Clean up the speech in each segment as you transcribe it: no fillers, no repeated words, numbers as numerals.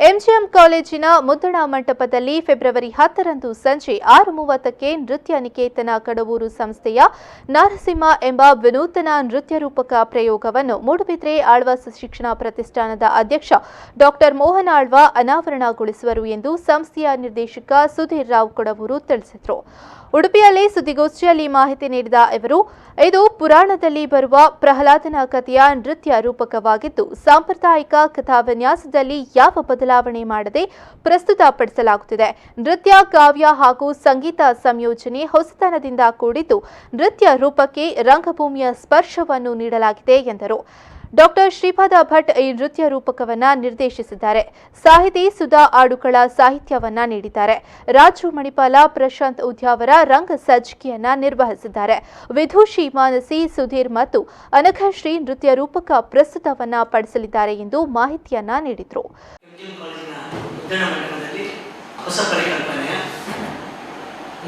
MGM ಕಾಲೇಜಿನ ಮುದ್ದಣ ಮಂಟಪದಲ್ಲಿ February 10ರಂದು ಸಂಜೆ 6:30ಕ್ಕೆ ನೃತ್ಯ ನಿಕೇತನ ಕಡವೂರು ಸಂಸ್ಥೆಯ ನರಸಿಂಹ ಎಂಬ ವಿನೂತನ ನೃತ್ಯ ರೂಪಕ ಪ್ರಯೋಗವನ್ನು ಮೂಡುಬಿದ್ರೆ ಆಳ್ವಾಸ್ ಶಿಕ್ಷಣ ಪ್ರತಿಷ್ಠಾನದ ಅಧ್ಯಕ್ಷ ಡಾ ಮೋಹನ್ ಆಳ್ವ ಅನಾವರಣಗೊಳಿಸುವರು ಎಂದು ಸಂಸ್ಥೆಯ ನಿರ್ದೇಶಕ ಸುಧೀರ್ ರಾವ್ ಕಡವೂರು ತಿಳಿಸಿದರು. ಉಡುಪಿಯಲ್ಲಿ ಸುದ್ದಿಗೋಷ್ಠಿಯಲ್ಲಿ ಮಾಹಿತಿ ನೀಡಿದ ಇವರು, ಇದು ಪುರಾಣದಲ್ಲಿ ಬರುವ ಪ್ರಹ್ಲಾದನ ಕಥೆಯ ನೃತ್ಯ ರೂಪಕವಾಗಿದ್ದು, ಸಾಂಪ್ರದಾಯಿಕ ಕಥಾವಿನ್ಯಾಸದಲ್ಲಿ ಯಾವ ಬದಲಾವಣೆ ಮಾಡದೆ ಪ್ರಸ್ತುತಪಡಿಸಲಾಗುತ್ತಿದೆ. ನೃತ್ಯ, ಕಾವ್ಯ ಹಾಗೂ ಸಂಗೀತ ಸಂಯೋಜನೆ ಹೊಸತನದಿಂದ ಕೂಡಿದ್ದು, ನೃತ್ಯ ರೂಪಕ್ಕೆ ರಂಗಭೂಮಿಯ ಸ್ಪರ್ಶವನ್ನು ನೀಡಲಾಗಿದೆ ಎಂದರು. ಡಾ ಶ್ರೀಪಾದ ಭಟ್ ಈ ನೃತ್ಯ ರೂಪಕವನ್ನ ನಿರ್ದೇಶಿಸಿದ್ದಾರೆ. ಸಾಹಿತಿ ಸುಧಾ ಆಡುಕಳ ಸಾಹಿತ್ಯವನ್ನ ನೀಡಿದ್ದಾರೆ. ರಾಜು ಮಣಿಪಾಲ, ಪ್ರಶಾಂತ್ ಉದ್ಯಾವರ ರಂಗ ಸಜ್ಜಿಕೆಯನ್ನ ನಿರ್ವಹಿಸಿದ್ದಾರೆ. ವಿಧುಷಿ ಮಾನಸಿ, ಸುಧೀರ್ ಮತ್ತು ಅನಘಶ್ರೀ ನೃತ್ಯ ರೂಪಕ ಪ್ರಸ್ತುತವನ್ನ ಪಡಿಸಲಿದ್ದಾರೆ ಎಂದು ಮಾಹಿತಿಯನ್ನ ನೀಡಿದರು.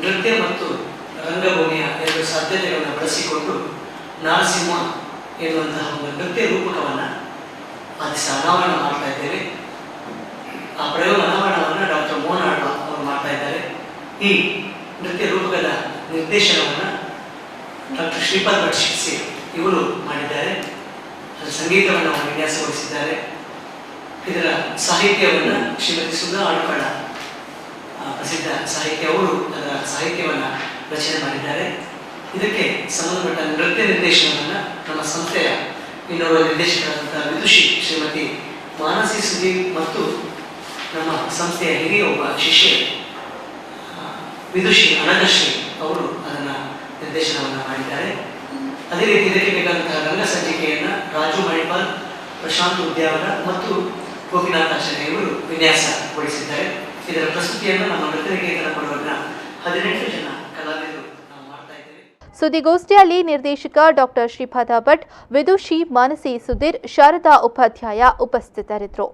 ನೃತ್ಯ ಮತ್ತು ರಂಗಭೂಮಿಯ ಎರಡು ಸಾಧ್ಯತೆಗಳನ್ನು ಬಳಸಿಕೊಂಡು ನರಸಿಂಹ ಎನ್ನುವಂತಹ ಒಂದು ನೃತ್ಯ ರೂಪಕವನ್ನು ಅನಾವರಣ ಮಾಡ್ತಾ ಇದ್ದೇವೆ. ಆ ಪ್ರಯೋಗ ಅನಾವರಣವನ್ನು ಡಾಕ್ಟರ್ ಮೋಹನ್ ಆಳ್ವ ಅವರು ಮಾಡ್ತಾ ಇದ್ದಾರೆ. ಈ ನೃತ್ಯ ರೂಪಕದ ನಿರ್ದೇಶನವನ್ನು ಡಾಕ್ಟರ್ ಶ್ರೀಪಾದ್ ಭಟ್ ಶಿಕ್ಷೆ ಇವರು ಮಾಡಿದ್ದಾರೆ. ಅದರ ಸಂಗೀತವನ್ನು ಅವರು ವಿನ್ಯಾಸಗೊಳಿಸಿದ್ದಾರೆ. ಇದರ ಸಾಹಿತ್ಯವನ್ನು ಶ್ರೀಮತಿ ಸುಧಾ ಆಡುಕಳ ಪ್ರಸಿದ್ಧ ಸಾಹಿತ್ಯ ಅವರು ಅದರ ಸಾಹಿತ್ಯವನ್ನು ರಚನೆ ಮಾಡಿದ್ದಾರೆ. ಇದಕ್ಕೆ ಸಂಬಂಧಪಟ್ಟ ನೃತ್ಯ ನಿರ್ದೇಶನವನ್ನು ನಮ್ಮ ಸಂಸ್ಥೆಯ ಇನ್ನೋರ್ವ ನಿರ್ದೇಶಕರಾದಂತಹ ವಿದುಷಿ ಶ್ರೀಮತಿ ಮಾನಸಿ ಸುಧೀರ್ ಮತ್ತು ನಮ್ಮ ಸಂಸ್ಥೆಯ ಹಿರಿಯ ಒಬ್ಬ ಶಿಷ್ಯ ವಿದುಷಿ ಅನಘಶ್ರೀ ಅವರು ಅದನ್ನು ನಿರ್ದೇಶನವನ್ನು ಮಾಡಿದ್ದಾರೆ. ಅದೇ ರೀತಿ ಇದಕ್ಕೆ ಬೇಕಾದಂತಹ ರಂಗ ಸಂಚಿಕೆಯನ್ನು ರಾಜು ಮಣಿಪಾಲ್, ಪ್ರಶಾಂತ್ ಉದ್ಯಾವರ ಮತ್ತು ಗೋಪಿನಾಥಾಚಾರ್ಯ ಇವರು ವಿನ್ಯಾಸಗೊಳಿಸಿದ್ದಾರೆ. ಇದರ ಪ್ರಸ್ತುತಿಯನ್ನು ನಮ್ಮ ನೃತ್ಯ ನಿಕೇತನ ಕೊಡುವನ್ನ 18 ಜನ ಕಲಾವಿದರು ಸುದ್ದಿಗೋಷ್ಠಿಯಲ್ಲಿ ನಿರ್ದೇಶಕ ಡಾ ಶ್ರೀಪಾದ ಭಟ್, ವಿದುಷಿ ಮಾನಸಿ ಸುಧೀರ್, ಶಾರದಾ ಉಪಾಧ್ಯಾಯ ಉಪಸ್ಥಿತರಿದ್ದರು.